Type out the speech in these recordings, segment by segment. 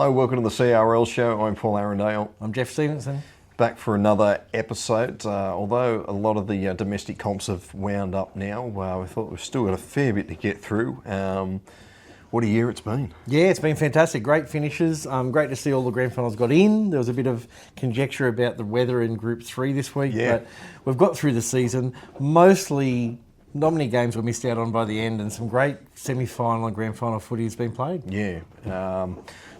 Hello, welcome to the CRL show. I'm Paul Arandale. I'm Geoff Stevenson. Back for another episode. Although a lot of the domestic comps have wound up now, we thought we've still got a fair bit to get through. What a year it's been. Yeah, it's been fantastic. Great finishes. Great to see all the grand finals got in. There was a bit of conjecture about the weather in Group 3 this week, but we've got through the season. Mostly not many games were missed out on by the end, and some great semi-final and grand final footy has been played. Yeah.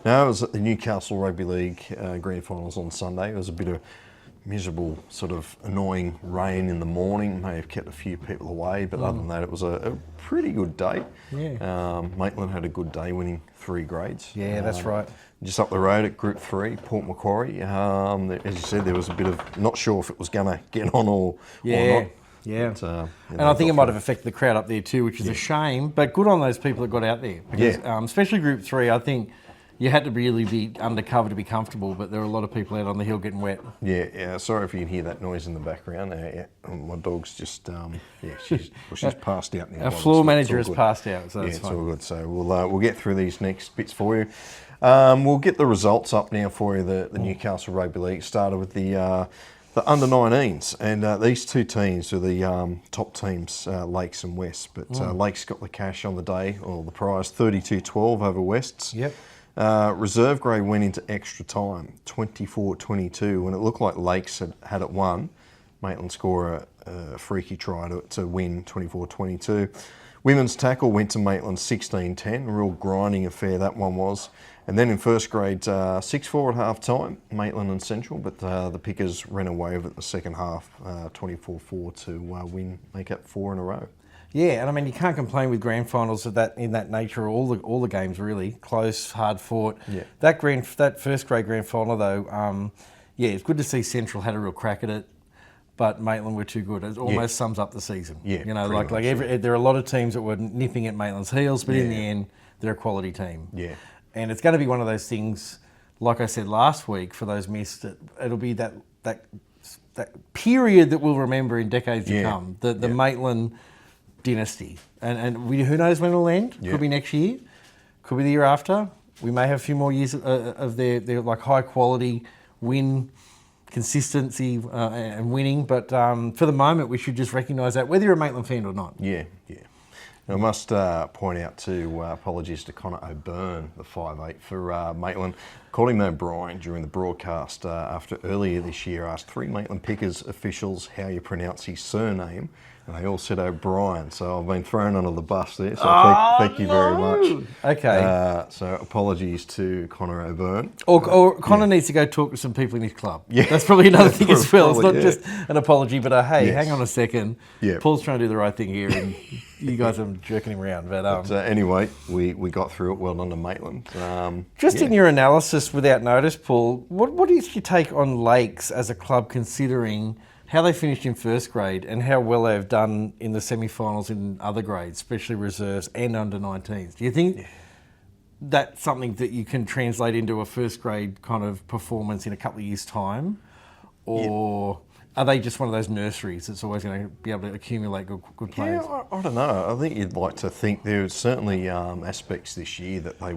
No, it was at the Newcastle Rugby League grand finals on Sunday. It was a bit of miserable, sort of annoying rain in the morning. May have kept a few people away, but other than that, it was a pretty good day. Yeah. Maitland had a good day, winning 3 grades. Yeah, that's right. Just up the road at Group 3, Port Macquarie. As you said, there was a bit of not sure if it was going to get on or not. Yeah, But, and I think it might have affected the crowd up there too, which is a shame. But good on those people that got out there. Because, especially Group 3, I think you had to really be undercover to be comfortable, but there were a lot of people out on the hill getting wet. Yeah. Sorry if you can hear that noise in the background. My dog's just, she's passed out now. Our floor manager has passed out, so that's fine. It's all good. So we'll get through these next bits for you. We'll get the results up now for you. The Newcastle Rugby League started with the under-19s, and these two teams are the top teams, Lakes and Wests. But Lakes got the cash on the day, or the prize, 32-12 over Wests. Yep. Reserve grade went into extra time, 24-22, when it looked like Lakes had it won. Maitland scored a freaky try to win, 24-22. Women's tackle went to Maitland 16-10, a real grinding affair that one was. And then in first grade, 6-4 at half time, Maitland and Central, but the Pickers ran away with it the second half, 24-4 to make up 4 in a row. Yeah, and I mean, you can't complain with grand finals of that in that nature. All the games really close, hard fought. Yeah. That first grade grand final though, it's good to see Central had a real crack at it, but Maitland were too good. It almost sums up the season. Yeah, you know, there are a lot of teams that were nipping at Maitland's heels, but in the end, they're a quality team. Yeah, and it's going to be one of those things. Like I said last week, for those missed, it'll be that period that we'll remember in decades to come. The Maitland dynasty, and who knows when it'll end. Could be next year, could be the year after. We may have a few more years of their like high quality win consistency and winning, but for the moment we should just recognise that, whether you're a Maitland fan or not. Yeah. And I must point out too, apologies to Connor O'Byrne, the 5'8", for Maitland. Colin O'Brien during the broadcast after earlier this year asked 3 Maitland Pickers officials how you pronounce his surname, and they all said O'Brien, so I've been thrown under the bus there, so thank you very much. Okay. So apologies to Connor O'Byrne. Or Connor needs to go talk to some people in his club. Yeah. That's probably another thing as well. It's not just an apology, but hang on a second. Yeah. Paul's trying to do the right thing here, and you guys are jerking him around. But anyway, we got through it. Well done to Maitland. In your analysis, without notice, Paul, what is your take on Lakes as a club, considering how they finished in first grade and how well they've done in the semi-finals in other grades, especially reserves and under-19s? Do you think that's something that you can translate into a first grade kind of performance in a couple of years' time? Or are they just one of those nurseries that's always going to be able to accumulate good players? Yeah, I don't know. I think you'd like to think there were certainly aspects this year that they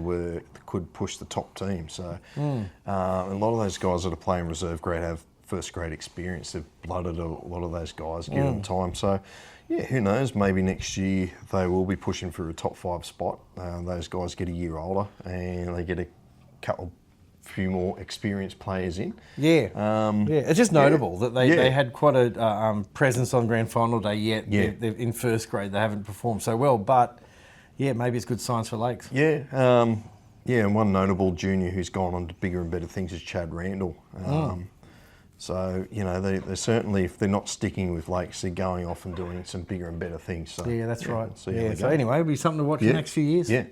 could push the top team. So a lot of those guys that are playing reserve grade have first grade experience. They've blooded a lot of those guys, given them time. So, who knows? Maybe next year they will be pushing for a top 5 spot. Those guys get a year older and they get a few more experienced players in. It's just notable that they had quite a presence on grand final day, yet they're in first grade they haven't performed so well. But maybe it's good signs for Lakes. And one notable junior who's gone on to bigger and better things is Chad Randall. So, they certainly, if they're not sticking with Lakes, they're going off and doing some bigger and better things. So, that's right. So anyway, it'll be something to watch in the next few years. Yeah.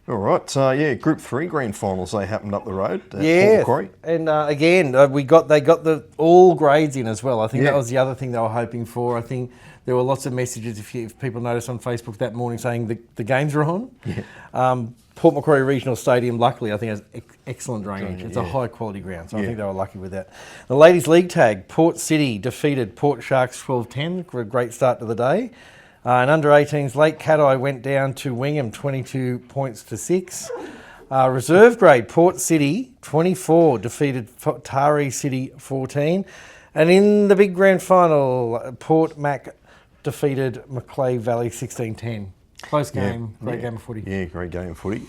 All right. Group 3 grand finals, they happened up the road at Port Macquarie. And again, they got the all grades in as well. I think that was the other thing they were hoping for. I think there were lots of messages, if people noticed on Facebook that morning, saying the games are on. Port Macquarie Regional Stadium, luckily, I think has excellent drainage. It's a high quality ground, so I think they were lucky with that. The Ladies League tag, Port City defeated Port Sharks 12-10 for a great start to the day. And under 18s, Lake Cat-Eye went down to Wingham 22 points to 6. Reserve grade, Port City 24 defeated Tari City 14. And in the big grand final, Port Mac defeated Macleay Valley 16-10. Close game, great game of footy. Yeah, great game of footy.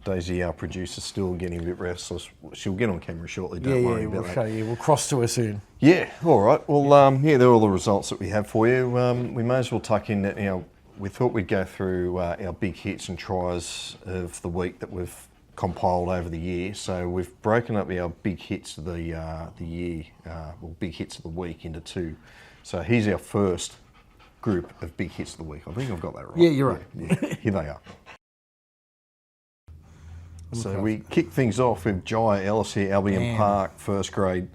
Daisy, our producer, still getting a bit restless. She'll get on camera shortly, don't worry about that. We'll cross to her soon. Yeah, all right. Well, they're all the results that we have for you. We may as well tuck in that, we thought we'd go through our big hits and tries of the week that we've compiled over the year. So we've broken up our big hits of the year, big hits of the week into two. So here's our first group of big hits of the week. I think I've got that right. Yeah, you're right. Yeah, here they are. So we kick things off with Jai Ellis Albion Park, first grade.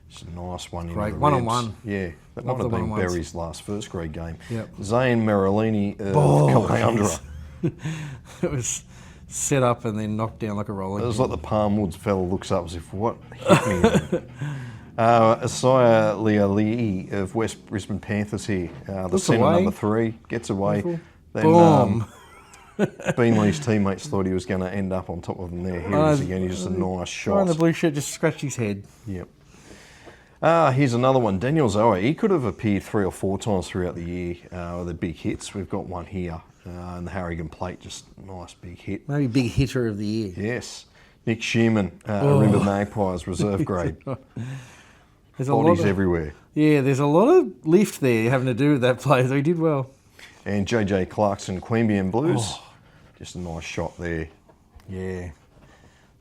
It's a nice one. Great, one-on-one. Yeah, that might have been Berry's last first grade game. Yep. Zane Marilini of Caloundra. It was set up and then knocked down like a rolling. It was like the Palm Woods fella looks up as if, what hit me? Asaya Lealee of West Brisbane Panthers here. The centre number 3 gets away. Beautiful. Then Boom. Beanley's teammates thought he was going to end up on top of them there. Here he is again. He's just a nice shot. And the blue shirt just scratched his head. Yep. Here's another one. Daniel Zoa. He could have appeared 3 or 4 times throughout the year with the big hits. We've got one here. And the Harrigan Plate, just nice big hit. Maybe big hitter of the year. Yes. Nick Shearman, Rimba Magpies, reserve grade. There's Bodies everywhere. Yeah, there's a lot of lift there having to do with that play, so he did well. And JJ Clarkson, Queanbeyan Blues. Just a nice shot there. Yeah.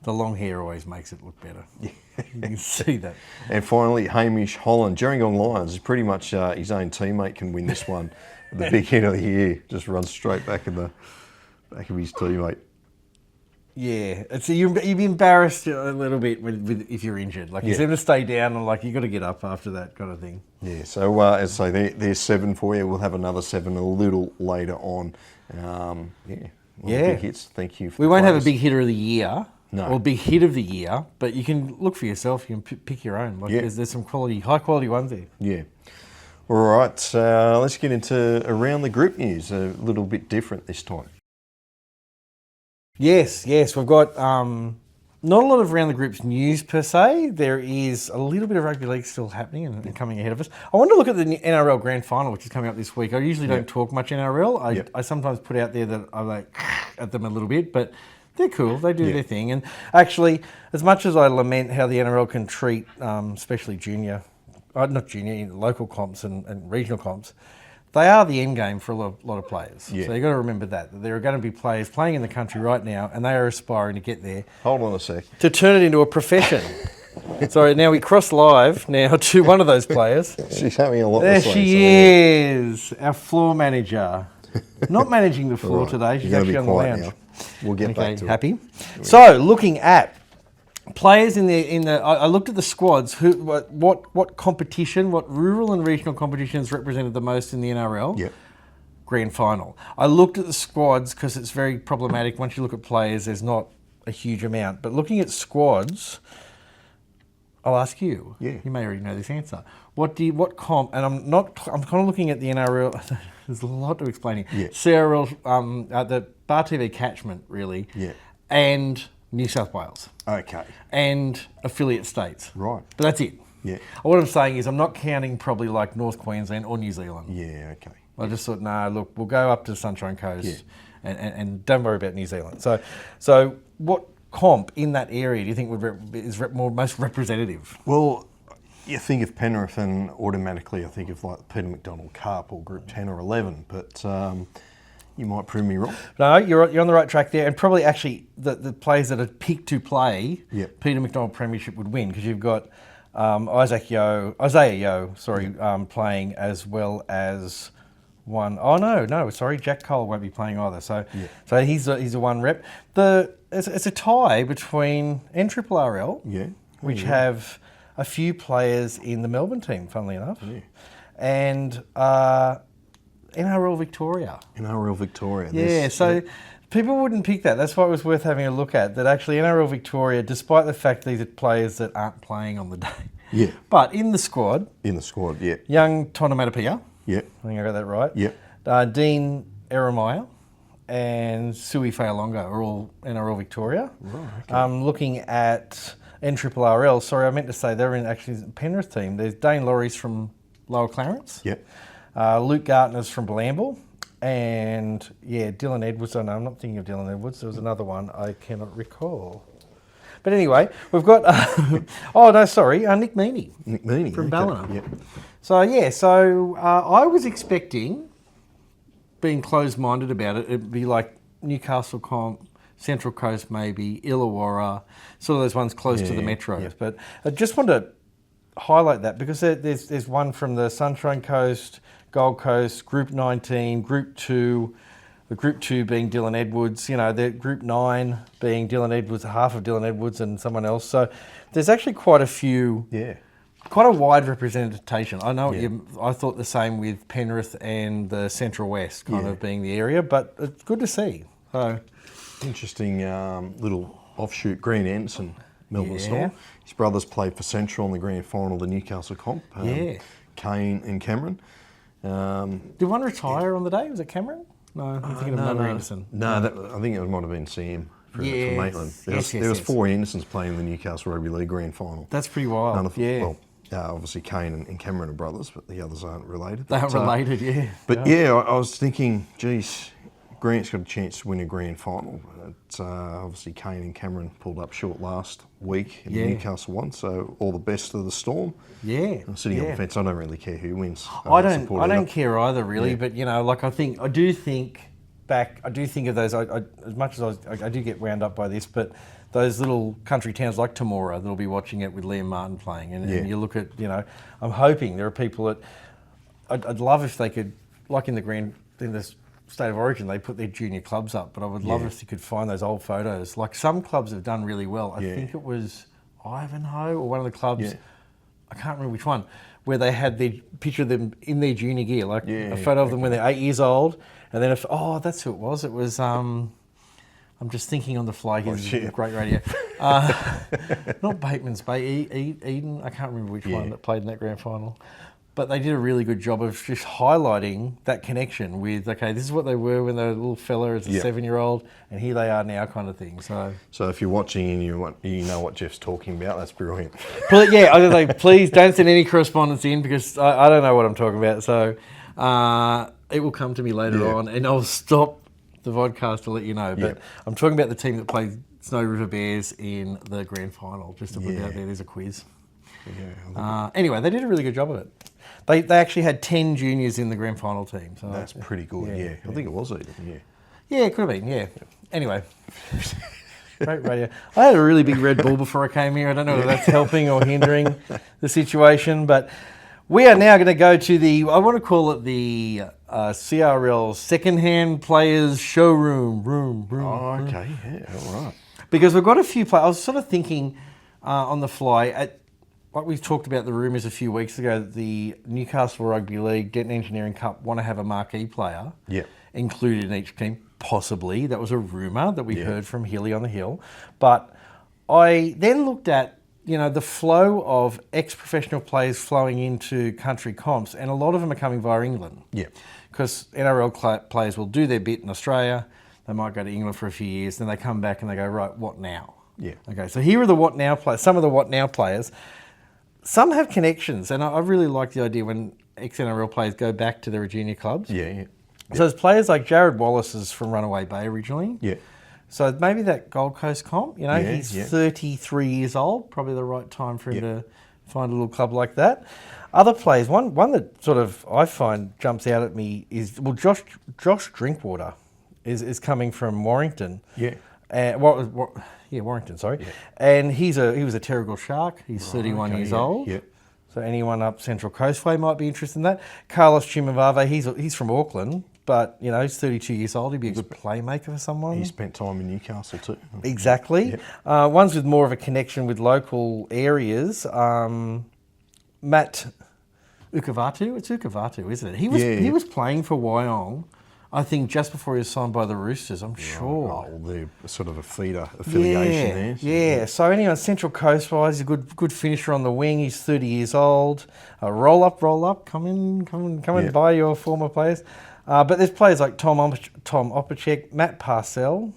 The long hair always makes it look better. Yeah. You can see that. And finally, Hamish Holland, Gerringong Lions, is pretty much his own teammate can win this one. The big hit of the year, just runs straight back in the back of his teammate. Yeah, you'd be embarrassed a little bit if you're injured. Like, you seem to stay down and, like, you got to get up after that kind of thing. Yeah, so as I say, there's 7 for you. We'll have another 7 a little later on. Big hits. Thank you. We won't have a big hitter of the year. No. Or big hit of the year, but you can look for yourself. You can pick your own. Like, there's some high quality ones there. Yeah. All right, let's get into around the group news. A little bit different this time. Yes, we've got not a lot of around the group's news per se. There is a little bit of rugby league still happening and coming ahead of us. I want to look at the NRL Grand Final, which is coming up this week. I usually don't talk much NRL. I sometimes put out there that I like at them a little bit, but they're cool. They do their thing. And actually, as much as I lament how the NRL can treat, especially local comps and regional comps, they are the end game for a lot of players. Yeah. So you've got to remember that there are going to be players playing in the country right now, and they are aspiring to get there. Hold on a sec. To turn it into a profession. Sorry, now we cross live now to one of those players. She's having a lot There to say. she is, our floor manager. Not managing the floor today, she's actually on the lounge. Now. We'll get back to happy. So, looking at players in the I looked at the squads. What competition, what rural and regional competitions represented the most in the NRL? Yep. Grand final. I looked at the squads because it's very problematic. Once you look at players, there's not a huge amount. But looking at squads, I'll ask you. Yeah. You may already know this answer. What comp? And I'm kind of looking at the NRL. There's a lot to explain here. Yeah. CRL, the BarTV catchment really. Yeah. And New South Wales. Okay. And affiliate states. Right. But that's it. Yeah. What I'm saying is I'm not counting probably like North Queensland or New Zealand. Yeah, okay. I just thought, look, we'll go up to the Sunshine Coast and don't worry about New Zealand. So what comp in that area do you think is most representative? Well, you think of Penrith and automatically I think of like Peter McDonald Cup or Group 10 or 11, but you might prove me wrong. No, you're on the right track there, and probably actually the players that are picked to play Peter McDonald Premiership would win because you've got Isaiah Yeo, playing as well as one. Oh no, sorry, Jack Cole won't be playing either. So he's a one rep. It's a tie between NRRL, which have a few players in the Melbourne team, funnily enough, and NRL Victoria. NRL Victoria. Yeah, so people wouldn't pick that. That's why it was worth having a look at. That actually NRL Victoria, despite the fact these are players that aren't playing on the day. Yeah. But in the squad. Young Tonomatopia. Yeah. I think I got that right. Yeah. Dean Eremiah and Sui Fa'alonga are all NRL Victoria. Right, okay. Looking at NRRL, sorry, I meant to say they're in actually the Penrith team. There's Dane Laurie's from Lower Clarence. Yep. Luke Gartner's from Blamble. And yeah, Dylan Edwards. Oh no, I'm not thinking of Dylan Edwards. There was another one I cannot recall. But anyway, we've got. Nick Meaney. Nick Meaney from Ballina. Yep. So I was expecting, being closed-minded about it, it'd be like Newcastle Comp, Central Coast maybe, Illawarra, sort of those ones close to the metros. Yep. But I just want to highlight that because there's one from the Sunshine Coast, Gold Coast, Group 19, Group 2, the Group 2 being Dylan Edwards, the Group 9 being Dylan Edwards, half of Dylan Edwards and someone else. So there's actually quite a few, quite a wide representation. I know I thought the same with Penrith and the Central West kind of being the area, but it's good to see. So Interesting little offshoot, Green Anderson, Melbourne Storm. His brothers played for Central in the grand final of the Newcastle Comp. Kane and Cameron. Did one retire on the day? Was it Cameron? No, I'm thinking of another Anderson. No, I think it might have been Sam from Maitland. There was four Andersons playing in the Newcastle Rugby League grand final. That's pretty wild. Well, obviously Kane and Cameron are brothers, but the others aren't related. They aren't related, But I was thinking, geez, Grant's got a chance to win a grand final. It's, obviously Kane and Cameron pulled up short last week in the Newcastle one, so all the best to the Storm. I'm sitting on the fence. I don't really care who wins. I don't care either, really. But I do think of those. As much as I do get wound up by this, but those little country towns like Temora that'll be watching it with Liam Martin playing, and you look at, I'm hoping there are people that I'd love if they could, like in the State of Origin, they put their junior clubs up, but I would love if you could find those old photos. Like some clubs have done really well. I think it was Ivanhoe or one of the clubs, I can't remember which one, where they had their picture of them in their junior gear, like a photo of them when they're 8 years old. And then, that's who it was. It was, I'm just thinking on the fly, here's great radio. Not Bateman's Bay, Eden, I can't remember which one that played in that grand final. But they did a really good job of just highlighting that connection with, okay, this is what they were when they were a little fella as a 7-year-old, and here they are now, kind of thing. So if you're watching and you know what Geoff's talking about, that's brilliant. I was going to say, please don't send any correspondence in because I don't know what I'm talking about. So it will come to me later on, and I'll stop the vodcast to let you know. But I'm talking about the team that played Snow River Bears in the grand final. Just to put it out there, there's a quiz. Anyway, they did a really good job of it. They actually had 10 juniors in the grand final team. So that's pretty good, I think it was even, Yeah, it could have been, Anyway, great radio. I had a really big Red Bull before I came here. I don't know whether that's helping or hindering the situation, but we are now going to go to I want to call it the CRL second-hand players showroom room. Oh, okay, all right. Because we've got a few players. I was sort of thinking on the fly like we've talked about the rumours a few weeks ago, that the Newcastle Rugby League Denton Engineering Cup want to have a marquee player included in each team, possibly. That was a rumour that we heard from Hilly on the Hill. But I then looked at, the flow of ex-professional players flowing into country comps, and a lot of them are coming via England. Because NRL players will do their bit in Australia, they might go to England for a few years, then they come back and they go, right, what now? Okay, so here are the what now players, some of the what now players. Some have connections, and I really like the idea when ex-NRL players go back to their junior clubs. So there's players like Jared Wallace is from Runaway Bay originally. So maybe that Gold Coast comp, he's 33 years old, probably the right time for him to find a little club like that. Other players, one that sort of I find jumps out at me is, Josh Drinkwater is coming from Warrington. Warrington, sorry. And he was a Terrigal Shark. He's 31 years old. So anyone up Central Coastway might be interested in that. Carlos Chimavave, he's from Auckland, but he's 32 years old. He'd be a good playmaker for someone. He spent time in Newcastle too. Exactly. Ones with more of a connection with local areas. Matt Ukavatu. It's Ukavatu, isn't it? He was playing for Wyong, I think, just before he was signed by the Roosters, I'm sure. Oh, well, they're sort of a feeder affiliation there. So. Yeah, so anyway, Central Coast-wise, he's a good finisher on the wing. He's 30 years old. Roll up, come in, buy your former players. But there's players like Tom Opacek, Matt Parcell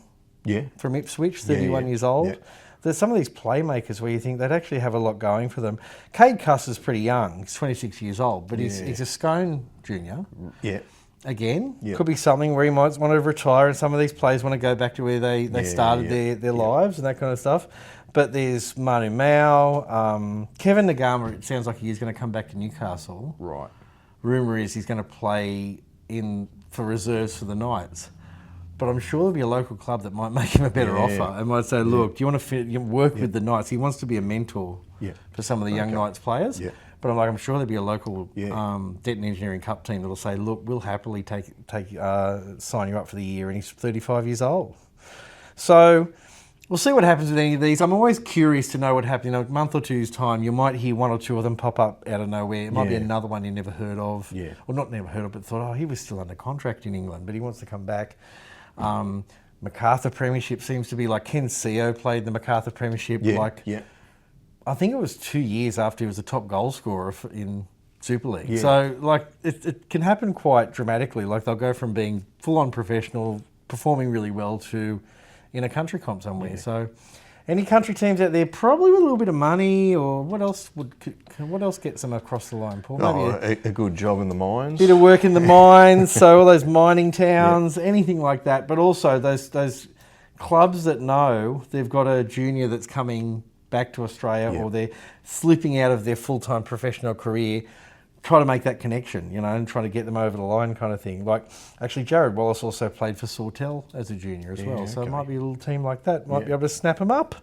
from Ipswich, 31 years old. Yeah. There's some of these playmakers where you think they'd actually have a lot going for them. Cade Cuss is pretty young. He's 26 years old, but he's a Scone junior. Yeah. Again, could be something where he might want to retire, and some of these players want to go back to where they started their lives and that kind of stuff. But there's Manu Mao, Kevin Nagama. It sounds like he is going to come back to Newcastle. Right. Rumour is he's going to play for reserves for the Knights. But I'm sure there'll be a local club that might make him a better offer and might say, look, do you want to work with the Knights? He wants to be a mentor for some of the young Knights players. Yeah. But I'm sure there'll be a local Denton Engineering Cup team that'll say, look, we'll happily sign you up for the year, and he's 35 years old. So we'll see what happens with any of these. I'm always curious to know what happens. In a month or two's time, you might hear one or two of them pop up out of nowhere. It might be another one you never heard of. Yeah. Well, not never heard of, but thought, he was still under contract in England, but he wants to come back. MacArthur Premiership seems to be like Ken Seo played the MacArthur Premiership. I think it was 2 years after he was the top goal scorer in Super League. Yeah. So it can happen quite dramatically. Like they'll go from being full-on professional, performing really well, to in a country comp somewhere. Yeah. So any country teams out there, probably with a little bit of money, or what else gets them across the line, Paul? Maybe a good job in the mines. Bit of work in the mines, so all those mining towns, anything like that. But also those clubs that know they've got a junior that's coming back to Australia, or they're slipping out of their full-time professional career, try to make that connection, and try to get them over the line kind of thing. Like, actually, Jared Wallace also played for Sawtell as a junior as well, so it might be a little team like that, might be able to snap them up.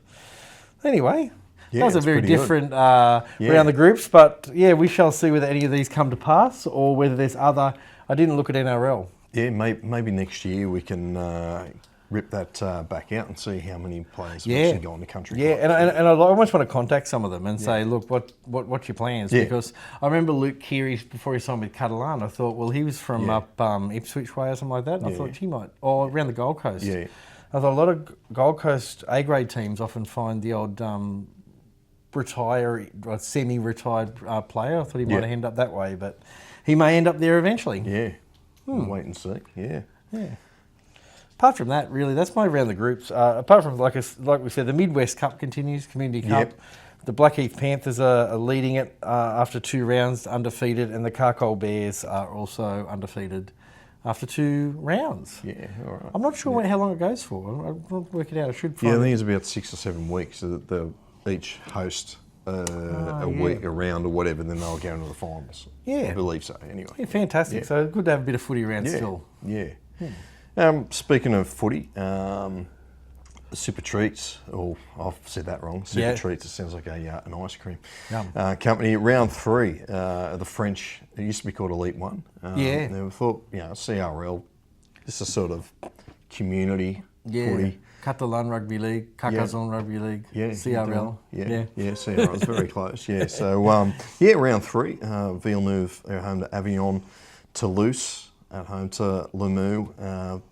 Anyway, that was a very different round the groups, but we shall see whether any of these come to pass, or whether there's other. I didn't look at NRL. Yeah, maybe next year we can rip that back out and see how many players have actually gone to country. Yeah, and I almost want to contact some of them and say, look, what's your plans? Because I remember Luke Keary, before he signed with Catalan, I thought, well, he was from up Ipswich way or something like that. And I thought he might, or around the Gold Coast. Yeah. I thought a lot of Gold Coast A-grade teams often find the odd semi-retired player. I thought he might end up that way, but he may end up there eventually. Yeah, we'll wait and see. Yeah. Apart from that, really, that's my round the groups. Apart from, like we said, the Midwest Cup continues, Community Cup. The Blackheath Panthers are leading it after 2 rounds, undefeated, and the Carcole Bears are also undefeated after 2 rounds. Yeah, all right. I'm not sure how long it goes for. I'll work it out. I should find I think it's about 6 or 7 weeks. So that they'll each host a week, a round or whatever, then they'll go into the finals. Yeah. I believe so, anyway. Yeah, fantastic. So good to have a bit of footy around still. Yeah. Speaking of footy, Super Treats, I've said that wrong. Super Treats, it sounds like an ice cream company. Round 3, the French, it used to be called Elite 1. They thought, CRL, this is sort of community footy. Catalan Rugby League, Carcassonne Rugby League, CRL. CRL, it's very close. So round 3, Villeneuve, they're home to Avignon, Toulouse, at home to Limoux,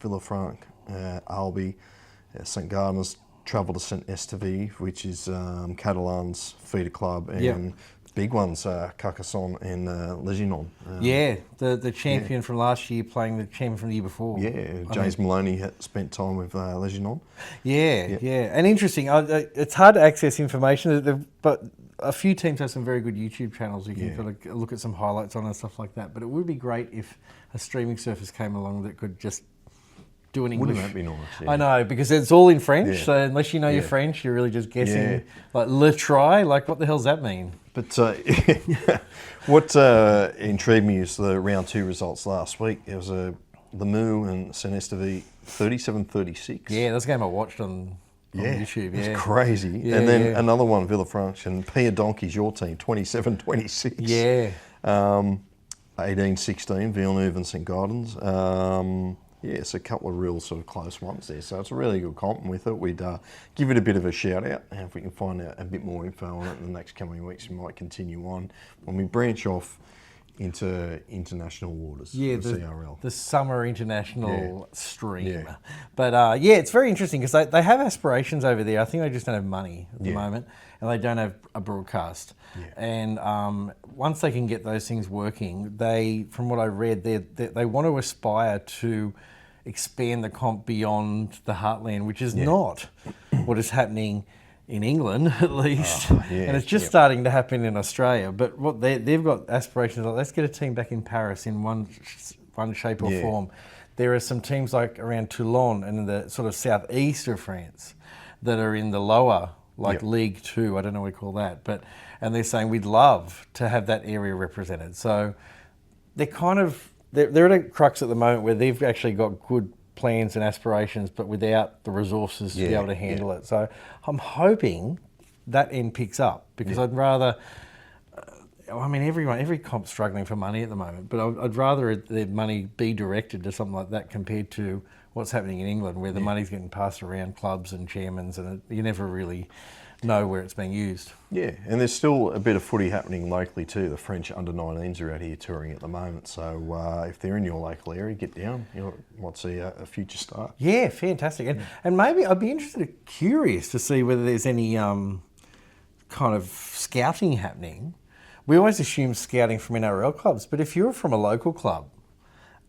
Villafranca, Albi, St Gardner's travel to St Esteve, which is Catalan's feeder club, and big ones, Carcassonne and Leginon. The champion from last year playing the champion from the year before. James Maloney had spent time with Leginon. And interesting. It's hard to access information, but a few teams have some very good YouTube channels you can kind of look at some highlights on and stuff like that. But it would be great if a streaming service came along that could just do an English. Wouldn't that be nice? I know, because it's all in French. So unless you know your French, you're really just guessing. Like le try, like what the hell does that mean? But what intrigued me is the round 2 results last week. It was Limoux and St Esteve 37-36. Yeah, that's a game I watched on YouTube. It's crazy. And then another one, Villafranca and Pia Donkey's your team, 27-26. Yeah. 18-16, Villeneuve and St Gardens. It's a couple of real sort of close ones there. So it's a really good comp, and we thought we'd give it a bit of a shout out. And if we can find out a bit more info on it in the next coming weeks, we might continue on. When we branch off into international waters. Yeah, the CRL. The summer international stream. Yeah. But it's very interesting because they have aspirations over there. I think they just don't have money at the moment, and they don't have a broadcast. Yeah. And once they can get those things working, from what I read, they want to aspire to expand the comp beyond the heartland, which is not what is happening in England, at least, and it's just starting to happen in Australia. But what they've got aspirations like, let's get a team back in Paris in one shape or form. There are some teams like around Toulon and in the sort of southeast of France that are in the lower, like League Two. I don't know what we call that, and they're saying we'd love to have that area represented. So they're at a crux at the moment where they've actually got good plans and aspirations, but without the resources to be able to handle it. So I'm hoping that end picks up because I'd rather. I mean, every comp's struggling for money at the moment, but I'd rather their money be directed to something like that compared to what's happening in England, where the money's getting passed around clubs and chairmans, and you never really know where it's being used. Yeah, and there's still a bit of footy happening locally too. The French under-19s are out here touring at the moment, so if they're in your local area, get down. You might see a future start. Yeah, fantastic. And maybe I'd be curious to see whether there's any kind of scouting happening. We always assume scouting from NRL clubs, but if you're from a local club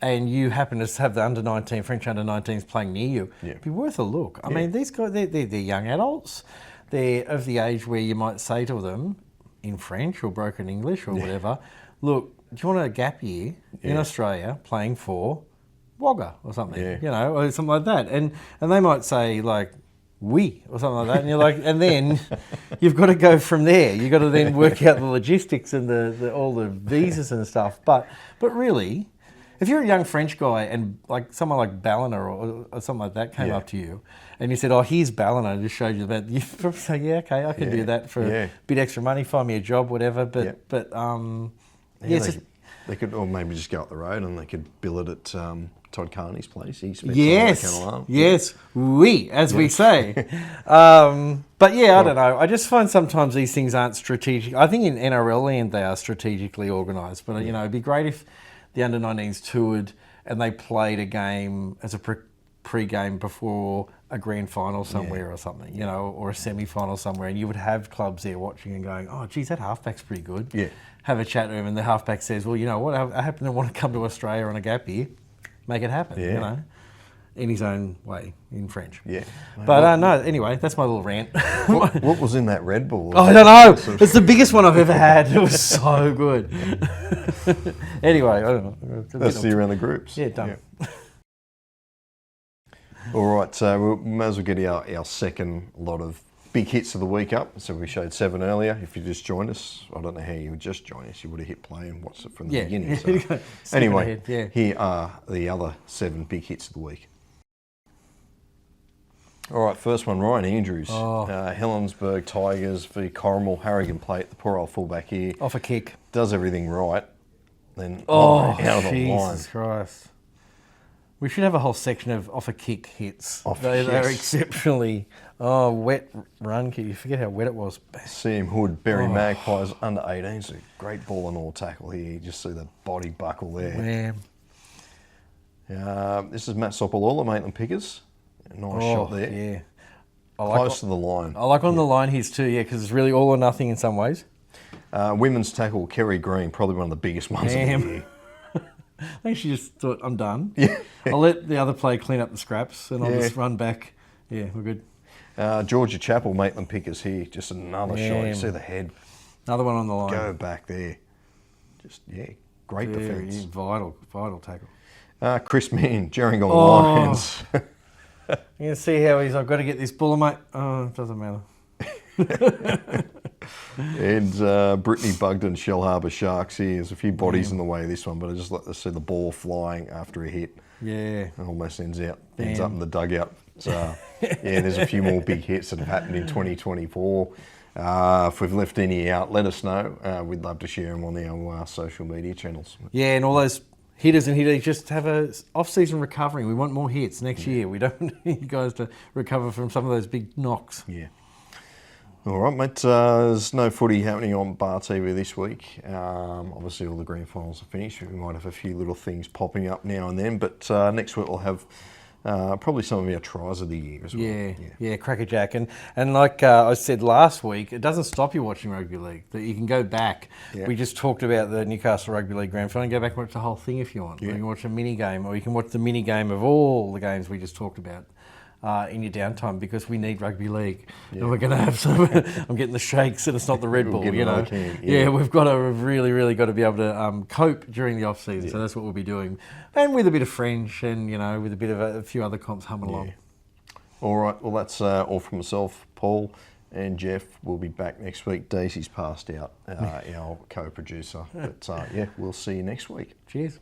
and you happen to have the under-19, French under-19s playing near you, it'd be worth a look. I mean, these guys, they're young adults. They're of the age where you might say to them, in French or broken English or whatever, look, do you want a gap year in Australia playing for Wagga or something, or something like that? And they might say, like, oui, or something like that. And you're like, and then you've got to go from there. You've got to then work out the logistics and all the visas and stuff. But really, if you're a young French guy and like someone like Ballina or something like that came up to you and you said, oh, here's Ballina, I just showed you that, you'd probably say, yeah, okay, I can do that for a bit extra money, find me a job, whatever. But they could, or maybe just go up the road and they could bill it at Todd Carney's place. He spent time yes, oui, as we say. But yeah, I don't know. I just find sometimes these things aren't strategic. I think in NRL land they are strategically organised, but it'd be great if the under-19s toured and they played a game as a pre-game before a grand final somewhere or something, or a semi-final somewhere, and you would have clubs there watching and going, oh, geez, that halfback's pretty good. Yeah. Have a chat to him, and the halfback says, well, you know what, I happen to want to come to Australia on a gap year. Make it happen, in his own way, in French. Yeah. But no, anyway, that's my little rant. What was in that Red Bull? Oh, I don't know. It's the biggest one I've ever had. It was so good. Anyway, I don't know. Let's see you around the groups. Yeah, done. Yeah. All right, so we may as well get our second lot of big hits of the week up. So we showed 7 earlier. If you just joined us, I don't know how you would just join us. You would have hit play and watched it from the beginning. So. Anyway, here are the other 7 big hits of the week. All right, first one, Ryan Andrews. Helensburgh Tigers v Corrimal Harrigan Plate. The poor old fullback here. Off a kick. Does everything right. Then out of the line. Jesus Christ. We should have a whole section of off a kick hits. They're exceptionally wet run kick. You forget how wet it was. CM Hood, Berry Magpies, under 18s. A great ball and all tackle here. You just see the body buckle there. This is Matt Sopolola, Maitland Pickers. A nice shot there. Yeah. Close to the line. I like on the line his too, because it's really all or nothing in some ways. Women's tackle, Kerry Green, probably one of the biggest ones of the year. I think she just thought, I'm done. Yeah. I'll let the other player clean up the scraps and I'll just run back. Yeah, we're good. Georgia Chapel, Maitland Pickers here. Just another shot. You see the head. Another one on the line. Go back there. Just, great defence. Yeah, vital tackle. Chris Mann, Gerringong Lions. You can see how I've got to get this buller, mate. Oh, it doesn't matter. And Brittany Bugden, Shell Harbour Sharks here. There's a few bodies in the way of this one, but I just like to see the ball flying after a hit. Yeah. It almost ends up in the dugout. So, there's a few more big hits that have happened in 2024. If we've left any out, let us know. We'd love to share them on our social media channels. Yeah, and all those hitters and hitters just have a off-season recovery. We want more hits next year. We don't need you guys to recover from some of those big knocks. Yeah. All right, mate. There's no footy happening on BarTV this week. Obviously, all the grand finals are finished. We might have a few little things popping up now and then, but next week we'll have probably some of our tries of the year as well. Yeah, crackerjack. And like I said last week, it doesn't stop you watching rugby league. That you can go back. Yeah. We just talked about the Newcastle Rugby League grand final. Go back and watch the whole thing if you want. Yeah. You can watch a mini game, or you can watch the mini game of all the games we just talked about. In your downtime, because we need rugby league, and we're going to have some. I'm getting the shakes, and it's not the Red Bull, give you it all know. I can, Yeah, we've really got to be able to cope during the off season. So that's what we'll be doing, and with a bit of French, and with a bit of a few other comps humming along. All right. Well, that's all from myself, Paul, and Geoff. We'll be back next week. Daisy's passed out, our co-producer. But we'll see you next week. Cheers.